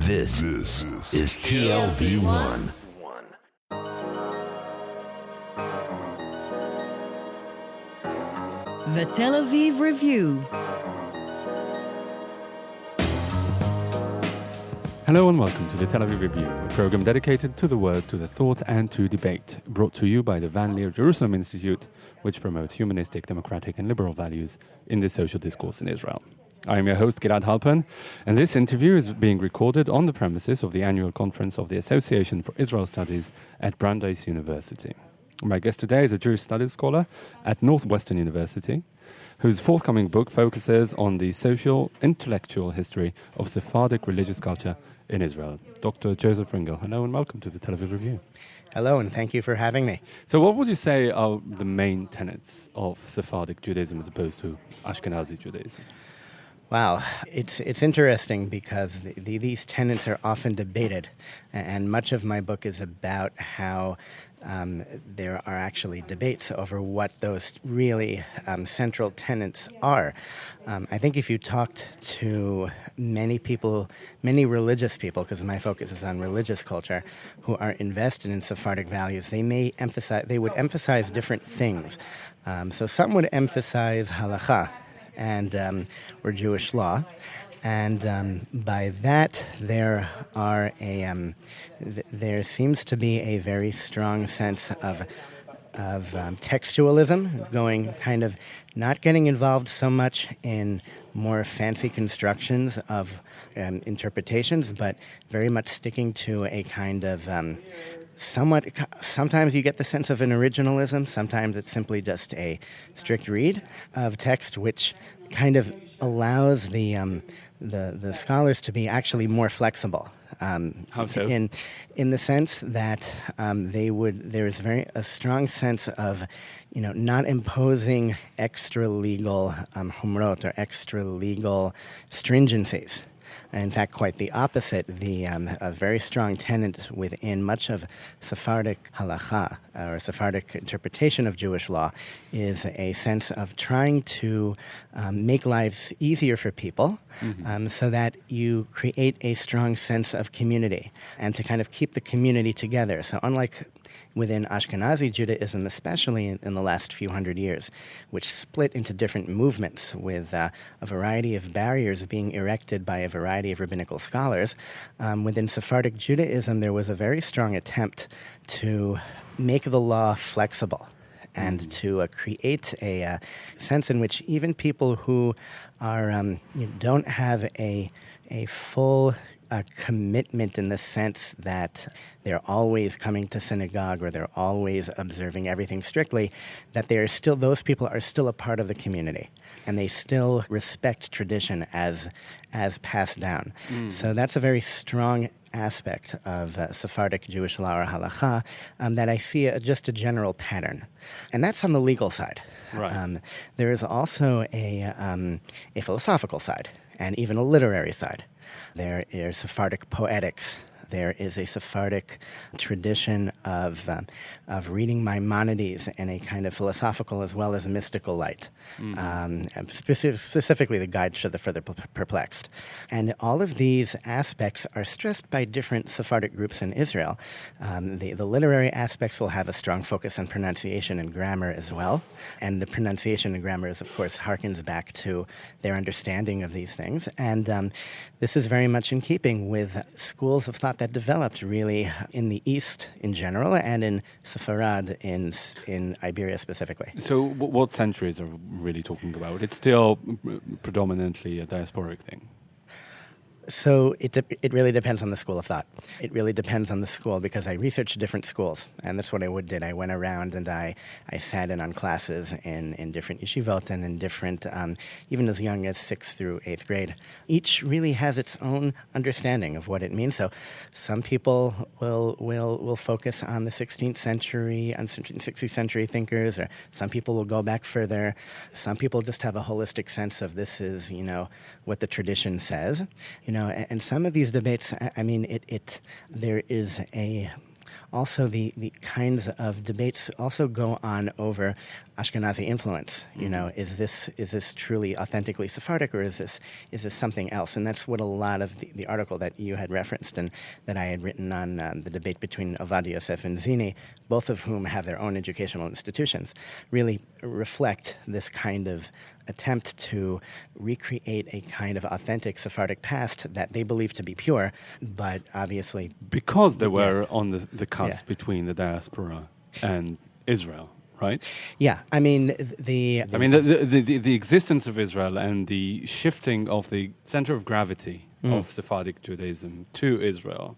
This is TLV1. The Tel Aviv Review. Hello and welcome to the Tel Aviv Review, a program dedicated to the word, to the thought and to debate, brought to you by the Van Leer Jerusalem Institute, which promotes humanistic, democratic and liberal values in the social discourse in Israel. I am your host, Gilad Halpern, and this interview is being recorded on the premises of the annual conference of the Association for Israel Studies at Brandeis University. My guest today is a Jewish studies scholar at Northwestern University, whose forthcoming book focuses on the social, intellectual history of Sephardic religious culture in Israel. Dr. Joseph Ringel, hello and welcome to the Tel Aviv Review. Hello, and thank you for having me. So what would you say are the main tenets of Sephardic Judaism as opposed to Ashkenazi Judaism? Wow, it's interesting because these tenets are often debated, and much of my book is about how there are actually debates over what those really central tenets are. I think if you talked to many people, many religious people, because my focus is on religious culture, who are invested in Sephardic values, they would emphasize different things. So some would emphasize halakha, and or Jewish law, and by that there seems to be a very strong sense of textualism, going kind of not getting involved so much in more fancy constructions of interpretations, but very much sticking to a kind of sometimes you get the sense of an originalism, sometimes it's simply just a strict read of text, which kind of allows the scholars to be actually more flexible. How so? In the sense that there's a strong sense of, not imposing extra legal humrot or extra legal stringencies. In fact, quite the opposite. A very strong tenet within much of Sephardic halakha, or Sephardic interpretation of Jewish law, is a sense of trying to make lives easier for people, so that you create a strong sense of community and to kind of keep the community together. So unlike within Ashkenazi Judaism, especially in the last few hundred years, which split into different movements with a variety of barriers being erected by a variety of rabbinical scholars, within Sephardic Judaism there was a very strong attempt to make the law flexible and to create a sense in which even people who are don't have a full commitment in the sense that they're always coming to synagogue or they're always observing everything strictly, that those people are still a part of the community and they still respect tradition as passed down. So that's a very strong aspect of Sephardic Jewish law or halakha that I see just a general pattern. And that's on the legal side. Right. There is also a philosophical side and even a literary side. There is Sephardic poetics. There is a Sephardic tradition of reading Maimonides in a kind of philosophical as well as mystical light, specifically the Guide to the Further Perplexed. And all of these aspects are stressed by different Sephardic groups in Israel. The literary aspects will have a strong focus on pronunciation and grammar as well. And the pronunciation and grammar is, of course, harkens back to their understanding of these things. And this is very much in keeping with schools of thought that developed really in the East in general and in Sepharad in Iberia specifically. So what centuries are we really talking about? It's still predominantly a diasporic thing. So it really depends on the school of thought. It really depends on the school because I researched different schools, and that's what I did. I went around and I sat in on classes in different yeshivot and in different, even as young as 6th through 8th grade. Each really has its own understanding of what it means. So some people will focus on the 16th century, on 16th century thinkers, or some people will go back further. Some people just have a holistic sense of this is, what the tradition says. And some of these debates, there is also the kinds of debates also go on over Ashkenazi influence. You know, is this truly authentically Sephardic, or is this something else? And that's what a lot of the article that you had referenced and that I had written on the debate between Ovadia Yosef and Zini, both of whom have their own educational institutions, really reflect this kind of attempt to recreate a kind of authentic Sephardic past that they believe to be pure, but obviously... Because they were on the cusp between the diaspora and Israel, right? Yeah, I mean, the existence of Israel and the shifting of the center of gravity of Sephardic Judaism to Israel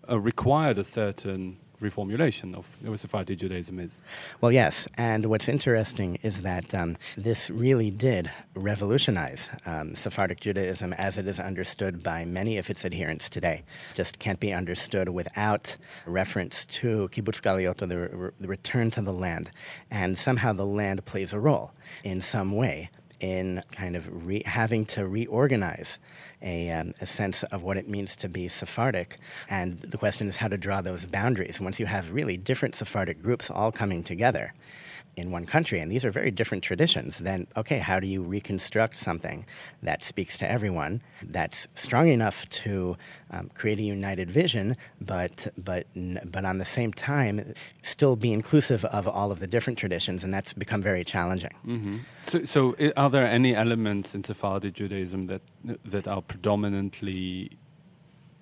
required a certain reformulation of what Sephardi Judaism is. Well, yes, and what's interesting is that this really did revolutionize Sephardic Judaism as it is understood by many of its adherents today. Just can't be understood without reference to Kibbutz Galiot, or the return to the land, and somehow the land plays a role in some way in kind of having to reorganize a sense of what it means to be Sephardic. And the question is how to draw those boundaries. Once you have really different Sephardic groups all coming together in one country, and these are very different traditions, then, okay, how do you reconstruct something that speaks to everyone, that's strong enough to create a united vision, but on the same time still be inclusive of all of the different traditions, and that's become very challenging. Mm-hmm. So are there any elements in Sephardi Judaism that are predominantly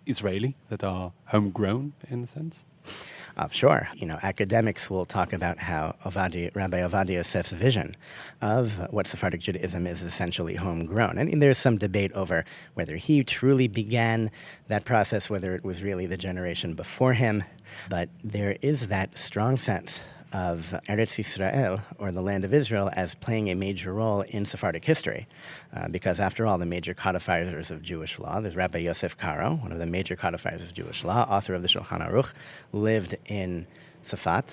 Israeli, that are homegrown in a sense? Sure. You know, academics will talk about how Rabbi Ovadia Yosef's vision of what Sephardic Judaism is essentially homegrown. And there's some debate over whether he truly began that process, whether it was really the generation before him. But there is that strong sense of Eretz Yisrael, or the land of Israel, as playing a major role in Sephardic history. Because after all, the major codifiers of Jewish law, there's Rabbi Yosef Karo, one of the major codifiers of Jewish law, author of the Shulchan Aruch, lived in Safat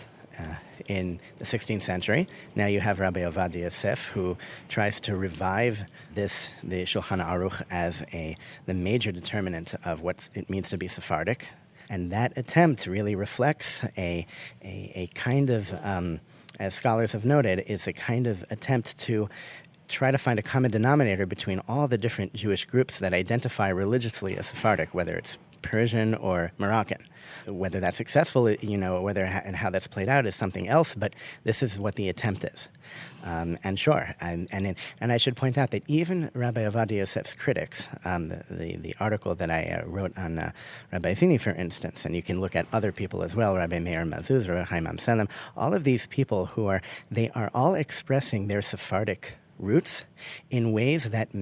in the 16th century. Now you have Rabbi Ovadia Yosef, who tries to revive the Shulchan Aruch as the major determinant of what it means to be Sephardic. And that attempt really reflects a kind of, as scholars have noted, is a kind of attempt to try to find a common denominator between all the different Jewish groups that identify religiously as Sephardic, whether it's Persian or Moroccan. Whether that's successful, whether and how that's played out is something else, but this is what the attempt is. And sure, and I should point out that even Rabbi Ovadia Yosef's critics, the article that I wrote on Rabbi Zini, for instance, and you can look at other people as well, Rabbi Meir Mazuz, Rabbi Chaim Amselem, all of these people they are all expressing their Sephardic roots in ways that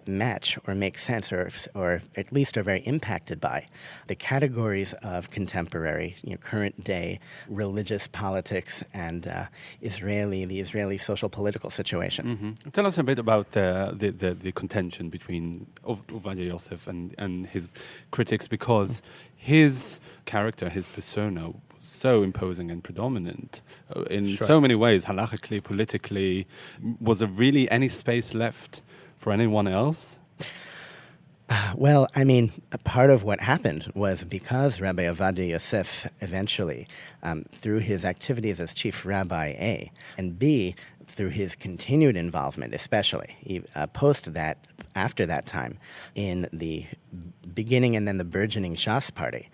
match or make sense, or at least are very impacted by the categories of contemporary, current day religious politics and the Israeli social political situation. Mm-hmm. Tell us a bit about the contention between Ovadia Yosef and his critics, because his character, his persona, was so imposing and predominant in so many ways, halachically, politically. Was there really any space left for anyone else? Well, I mean, a part of what happened was because Rabbi Ovadia Yosef eventually, through his activities as chief rabbi, A, and B, through his continued involvement, especially after that time, in the beginning and then the burgeoning Shas party,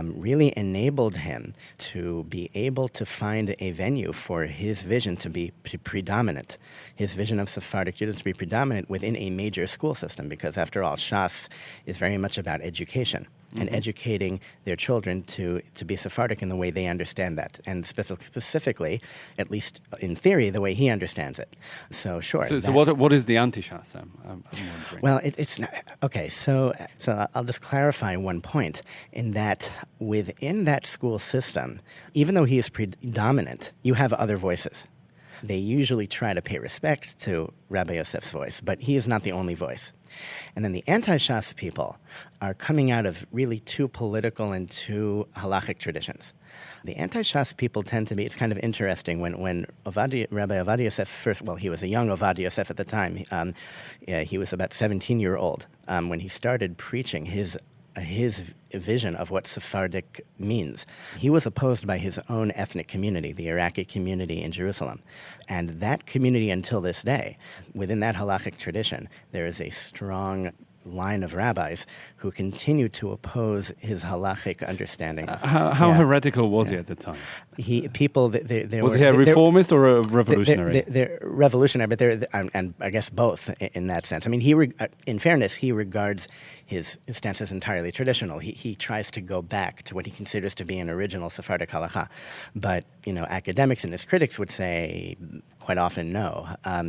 really enabled him to be able to find a venue for his vision to be predominant, his vision of Sephardic Judaism to be predominant within a major school system, because after all, Shas is very much about education. And educating their children to be Sephardic in the way they understand that, and specifically, at least in theory, the way he understands it. So sure. So what is the anti-Shas? I'm wondering. Well, it's not, okay. So I'll just clarify one point in that within that school system, even though he is predominant, you have other voices. They usually try to pay respect to Rabbi Yosef's voice, but he is not the only voice. And then the anti-Shas people are coming out of really two political and two halachic traditions. The anti-Shas people tend to be, it's kind of interesting, when Rabbi Ovadia Yosef first, well, he was a young Ovadia Yosef at the time. He was about 17-year-old when he started preaching his his vision of what Sephardic means. He was opposed by his own ethnic community, the Iraqi community in Jerusalem. And that community until this day, within that halachic tradition, there is a strong line of rabbis who continue to oppose his halachic understanding. How heretical was he at the time? Was he a reformist or a revolutionary? They're revolutionary, but and I guess both in that sense. I mean, in fairness, he regards his stance as entirely traditional. He tries to go back to what he considers to be an original Sephardic halakha. But, academics and his critics would say quite often no.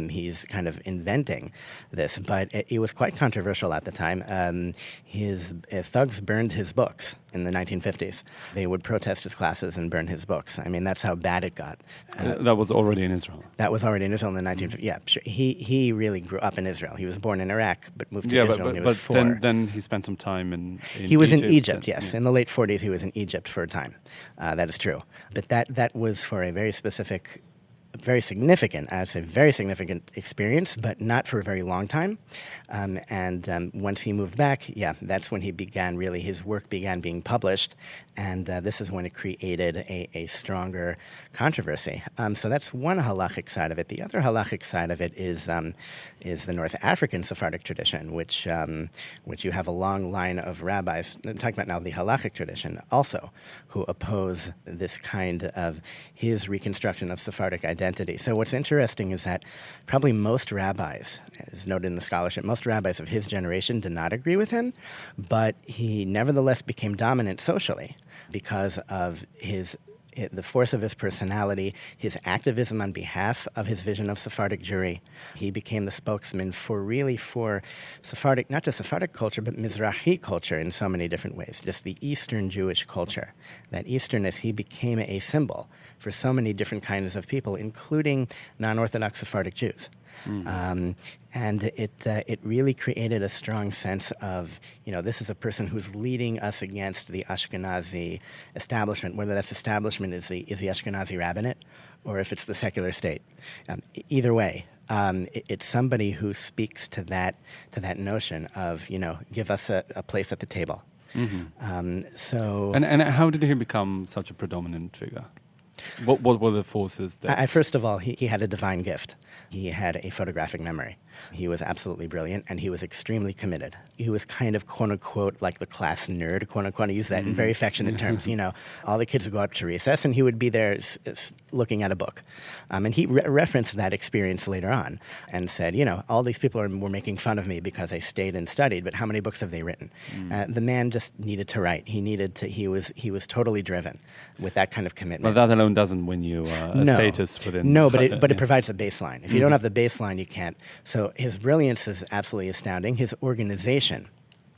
He's kind of inventing this. But it was quite controversial at the time. His thugs burned his books in the 1950s. They would protest his classes and burn his books. I mean, that's how bad it got. That was already in Israel. That was already in Israel in the 1950s. Yeah, sure. He really grew up in Israel. He was born in Iraq, but moved to Israel when he was 4. But then he spent some time in He was Egypt. in Egypt, yes. In the late 40s, he was in Egypt for a time. That is true. But that was for a very specific, very significant experience, but not for a very long time. Once he moved back, that's when his work began being published, and this is when it created a stronger controversy. So that's one halachic side of it. The other halachic side of it is the North African Sephardic tradition, which you have a long line of rabbis, I'm talking about now the halachic tradition, also, who oppose this kind of his reconstruction of Sephardic identity. So what's interesting is that probably most rabbis, as noted in the scholarship, most rabbis of his generation did not agree with him, but he nevertheless became dominant socially because of the force of his personality, his activism on behalf of his vision of Sephardic Jewry. He became the spokesman for Sephardic, not just Sephardic culture, but Mizrahi culture in so many different ways, just the Eastern Jewish culture. That Easternness, he became a symbol for so many different kinds of people, including non-Orthodox Sephardic Jews. And it really created a strong sense of, this is a person who's leading us against the Ashkenazi establishment, whether that establishment is the Ashkenazi rabbinate or if it's the secular state. Either way, it's somebody who speaks to that notion of, give us a place at the table. Mm-hmm. And how did he become such a predominant figure? What were the forces that... First of all, he had a divine gift. He had a photographic memory. He was absolutely brilliant, and he was extremely committed. He was kind of, quote-unquote, like the class nerd, quote-unquote. I use that in very affectionate terms. All the kids would go up to recess, and he would be there looking at a book. And he referenced that experience later on and said, all these people were making fun of me because I stayed and studied, but how many books have they written? The man just needed to write. He was totally driven with that kind of commitment. But that alone doesn't win you a status within... No, but it provides a baseline. If you don't have the baseline, you can't. So his brilliance is absolutely astounding. His organization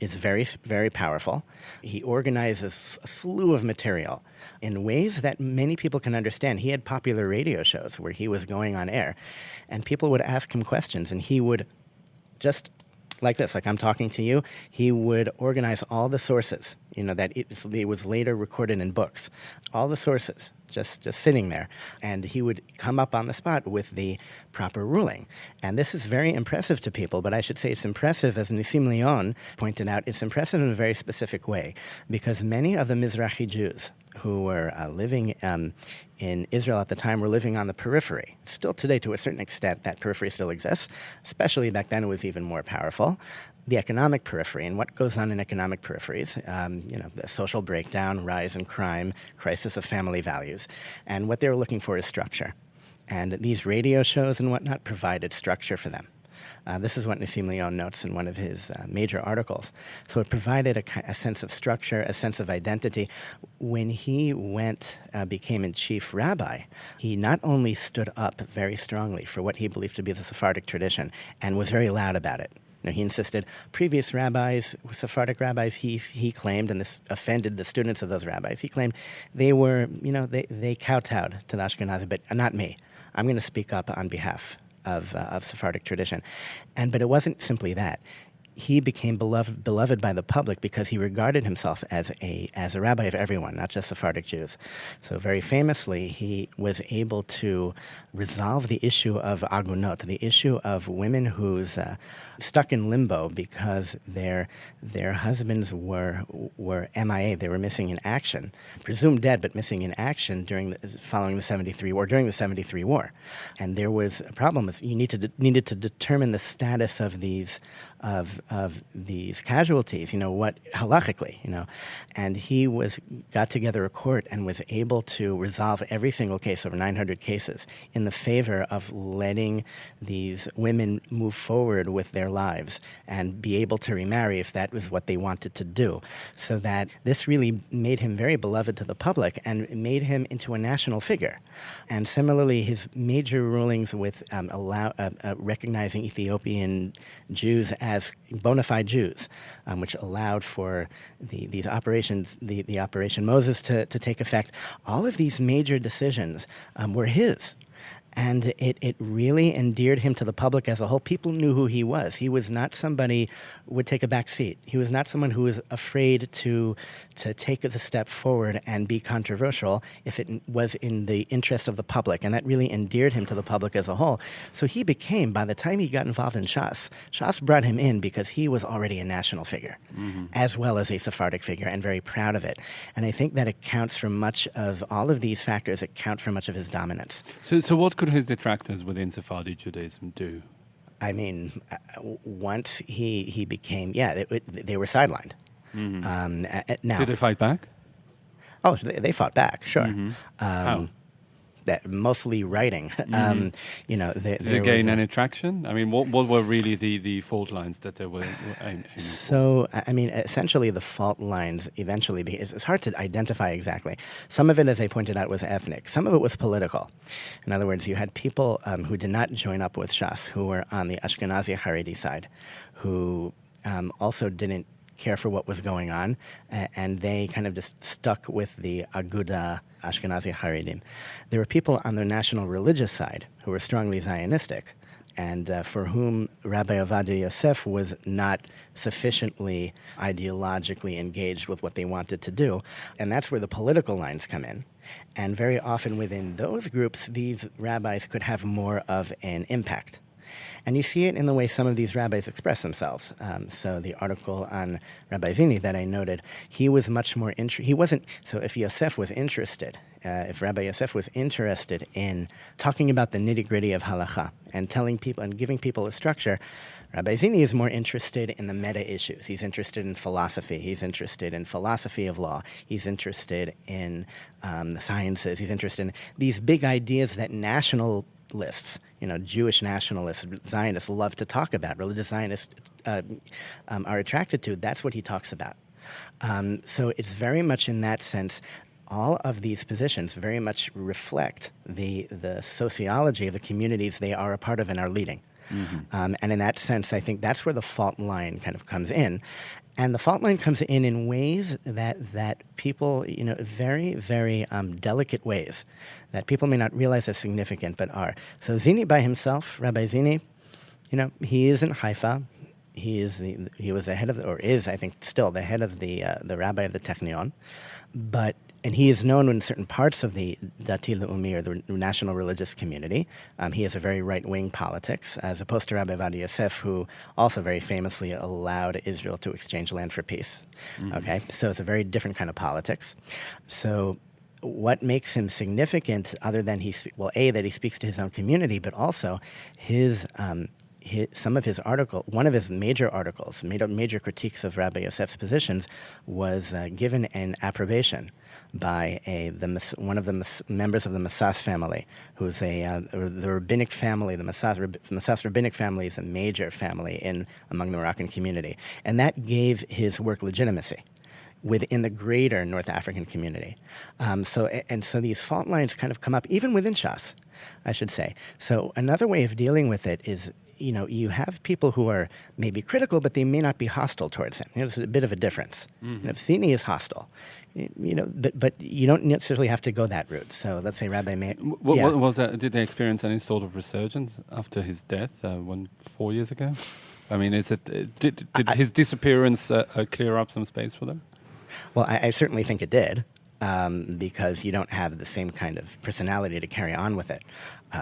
is very, very powerful. He organizes a slew of material in ways that many people can understand. He had popular radio shows where he was going on air, and people would ask him questions, and he would just... like this, like I'm talking to you, he would organize all the sources, that it was later recorded in books, all the sources, just sitting there. And he would come up on the spot with the proper ruling. And this is very impressive to people, but I should say it's impressive, as Nissim Leon pointed out, it's impressive in a very specific way, because many of the Mizrahi Jews who were living in Israel at the time were living on the periphery. Still today, to a certain extent, that periphery still exists. Especially back then, it was even more powerful. The economic periphery, and what goes on in economic peripheries, the social breakdown, rise in crime, crisis of family values. And what they were looking for is structure. And these radio shows and whatnot provided structure for them. This is what Nissim Leon notes in one of his major articles. So it provided a sense of structure, a sense of identity. When he became a chief rabbi, he not only stood up very strongly for what he believed to be the Sephardic tradition and was very loud about it. He insisted previous rabbis, Sephardic rabbis, he claimed, and this offended the students of those rabbis, he claimed they were, they kowtowed to the Ashkenazi, but not me. I'm going to speak up on behalf of Sephardic tradition. But it wasn't simply that. he became beloved by the public because he regarded himself as a rabbi of everyone, not just Sephardic Jews. So very famously, he was able to resolve the issue of agunot, the issue of women who's stuck in limbo because their husbands were MIA, they were missing in action, presumed dead but missing in action following the 73 war, during the 73 war. And there was a problem. You needed to determine the status of these casualties, what halachically, and he got together a court and was able to resolve every single case, over 900 cases, in the favor of letting these women move forward with their lives and be able to remarry if that was what they wanted to do. So that this really made him very beloved to the public and made him into a national figure. And similarly, his major rulings with recognizing Ethiopian Jews as bona fide Jews, which allowed for these operations, the Operation Moses to take effect. All of these major decisions were his. And it really endeared him to the public as a whole. People knew who he was. He was not somebody who would take a back seat. He was not someone who was afraid to take the step forward and be controversial if it was in the interest of the public. And that really endeared him to the public as a whole. So he became, by the time he got involved in Shas brought him in because he was already a national figure, as well as a Sephardic figure, and very proud of it. And I think that accounts for much of all of these factors, account for much of his dominance. So what could his detractors within Sephardi Judaism do? I mean, once he became, they were sidelined. Now, did they fight back? Oh, they fought back, sure. How? Mostly writing. Did they gain any traction? I mean, what were really the fault lines that they were aiming for? So, I mean, essentially the fault lines eventually, it's hard to identify exactly. Some of it, as I pointed out, was ethnic. Some of it was political. In other words, you had people who did not join up with Shas, who were on the Ashkenazi Haredi side, who also didn't care for what was going on, and they kind of just stuck with the Aguda Ashkenazi Haredim. There were people on the national religious side who were strongly Zionistic, and for whom Rabbi Ovadia Yosef was not sufficiently ideologically engaged with what they wanted to do. And that's where the political lines come in. And very often within those groups, these rabbis could have more of an impact. And you see it in the way some of these rabbis express themselves. So the article on Rabbi Zini that I noted, he was much more he wasn't. So if Yosef was interested, if Rabbi Yosef was interested in talking about the nitty-gritty of halakha and telling people and giving people a structure, Rabbi Zini is more interested in the meta issues. He's interested in philosophy. He's interested in philosophy of law. He's interested in the sciences. He's interested in these big ideas that nationalists, Jewish nationalists, Zionists love to talk about. Religious Zionists are attracted to. That's what he talks about. So it's very much in that sense, all of these positions very much reflect the sociology of the communities they are a part of and are leading. And in that sense, I think that's where the fault line kind of comes in. And the fault line comes in ways that people, very, very delicate ways that people may not realize as significant, but are. So Zini by himself, Rabbi Zini, he is in Haifa. He was the head of, or is, I think, still the head of the rabbi of the Technion. And he is known in certain parts of the Dati Le'umi, or the national religious community. He has a very right-wing politics, as opposed to Rabbi Ovadia Yosef, who also very famously allowed Israel to exchange land for peace. Okay, so it's a very different kind of politics. So what makes him significant, other than that he speaks to his own community, but also some of his one of his major articles, major critiques of Rabbi Yosef's positions, was given an approbation by one of the members of the Massas family, who's the rabbinic family. The Massas rabbinic family is a major family among the Moroccan community, and that gave his work legitimacy within the greater North African community. So these fault lines kind of come up even within Shas, I should say. So another way of dealing with it is, you have people who are maybe critical, but they may not be hostile towards him. There's a bit of a difference. If Zini is hostile, but you don't necessarily have to go that route. So let's say Rabbi Meir. What was that? Did they experience any sort of resurgence after his death 4 years ago? I mean, is it did his disappearance clear up some space for them? Well, I certainly think it did, because you don't have the same kind of personality to carry on with it.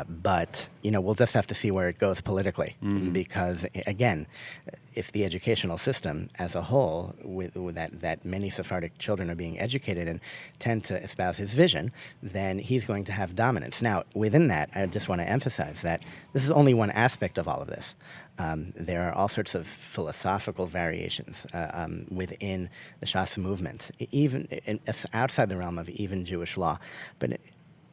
But, we'll just have to see where it goes politically. Because, again, if the educational system as a whole, with that many Sephardic children are being educated and tend to espouse his vision, then he's going to have dominance. Now, within that, I just want to emphasize that this is only one aspect of all of this. There are all sorts of philosophical variations within the Shas movement, even outside the realm of even Jewish law.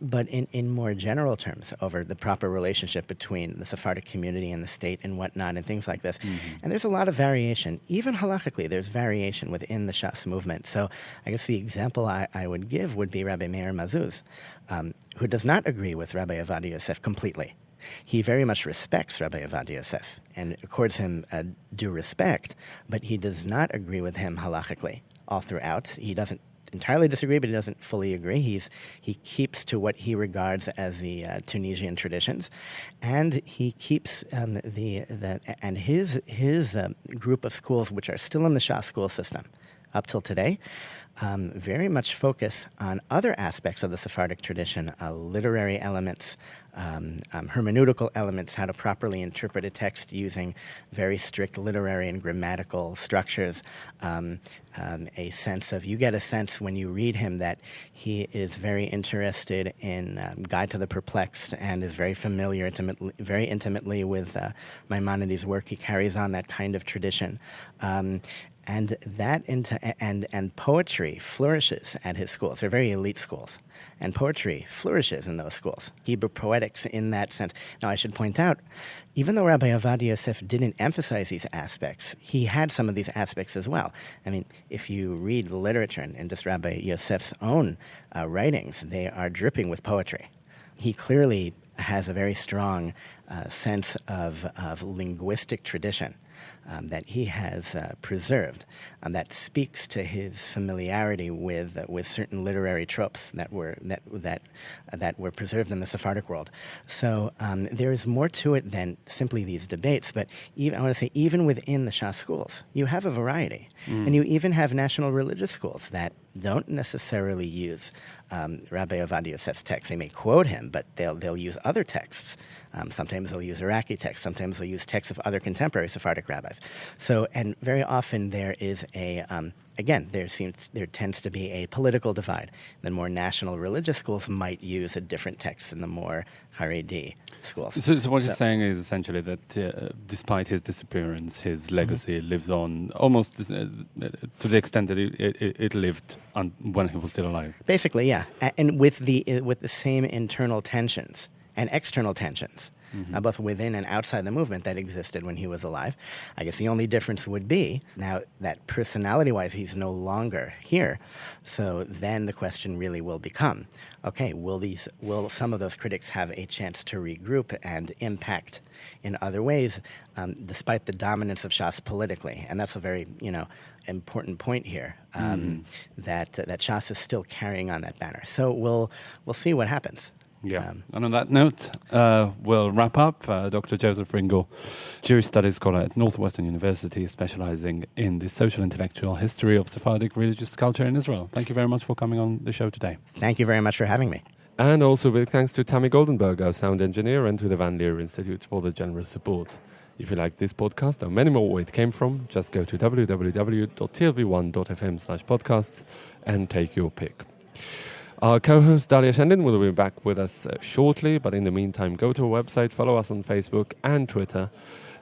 But in more general terms, over the proper relationship between the Sephardic community and the state and whatnot and things like this. And there's a lot of variation. Even halachically, there's variation within the Shas movement. So I guess the example I would give would be Rabbi Meir Mazuz, who does not agree with Rabbi Ovadia Yosef completely. He very much respects Rabbi Ovadia Yosef and accords him due respect, but he does not agree with him halachically all throughout. He doesn't entirely disagree, but he doesn't fully agree. He keeps to what he regards as the Tunisian traditions, and he keeps his group of schools, which are still in the Shas school system up till today, very much focus on other aspects of the Sephardic tradition, literary elements, hermeneutical elements, how to properly interpret a text using very strict literary and grammatical structures, you get a sense when you read him that he is very interested in Guide to the Perplexed and is very familiar very intimately with Maimonides' work. He carries on that kind of tradition. And poetry flourishes at his schools. They're very elite schools. And poetry flourishes in those schools. Hebrew poetics in that sense. Now, I should point out, even though Rabbi Ovadia Yosef didn't emphasize these aspects, he had some of these aspects as well. I mean, if you read the literature and just Rabbi Yosef's own writings, they are dripping with poetry. He clearly has a very strong sense of linguistic tradition that he has preserved, that speaks to his familiarity with certain literary tropes that were preserved in the Sephardic world. So there is more to it than simply these debates. But even within the Shas schools, you have a variety, and you even have national religious schools that don't necessarily use Rabbi Ovadia Yosef's text. They may quote him, but they'll use other texts. Sometimes they'll use Iraqi texts. Sometimes they'll use texts of other contemporary Sephardic rabbis. So, and very often there is there tends to be a political divide. The more national religious schools might use a different text than the more Haredi schools. So what you're saying is essentially that despite his disappearance, his legacy lives on almost to the extent that it lived when he was still alive. Basically, yeah, and with the same internal tensions and external tensions, both within and outside the movement that existed when he was alive. I guess the only difference would be now that personality-wise he's no longer here. So then the question really will become, okay, will some of those critics have a chance to regroup and impact in other ways, despite the dominance of Shas politically? And that's a very, important point here, that Shas is still carrying on that banner. So we'll see what happens. Yeah, and on that note, we'll wrap up. Dr. Joseph Ringel, Jewish Studies scholar at Northwestern University, specializing in the social intellectual history of Sephardic religious culture in Israel. Thank you very much for coming on the show today. Thank you very much for having me. And also big thanks to Tammy Goldenberg, our sound engineer, and to the Van Leer Institute for the generous support. If you like this podcast or many more where it came from, just go to www.tlv1.fm/podcasts and take your pick. Our co-host Dalia Shendin will be back with us shortly, but in the meantime, go to our website, follow us on Facebook and Twitter,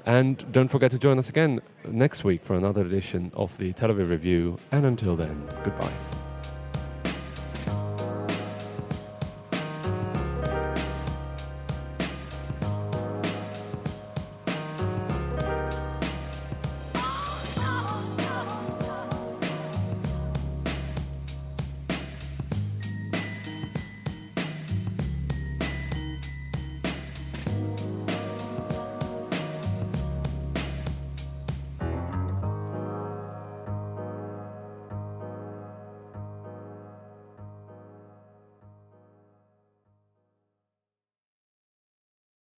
and don't forget to join us again next week for another edition of the Tel Aviv Review. And until then, goodbye.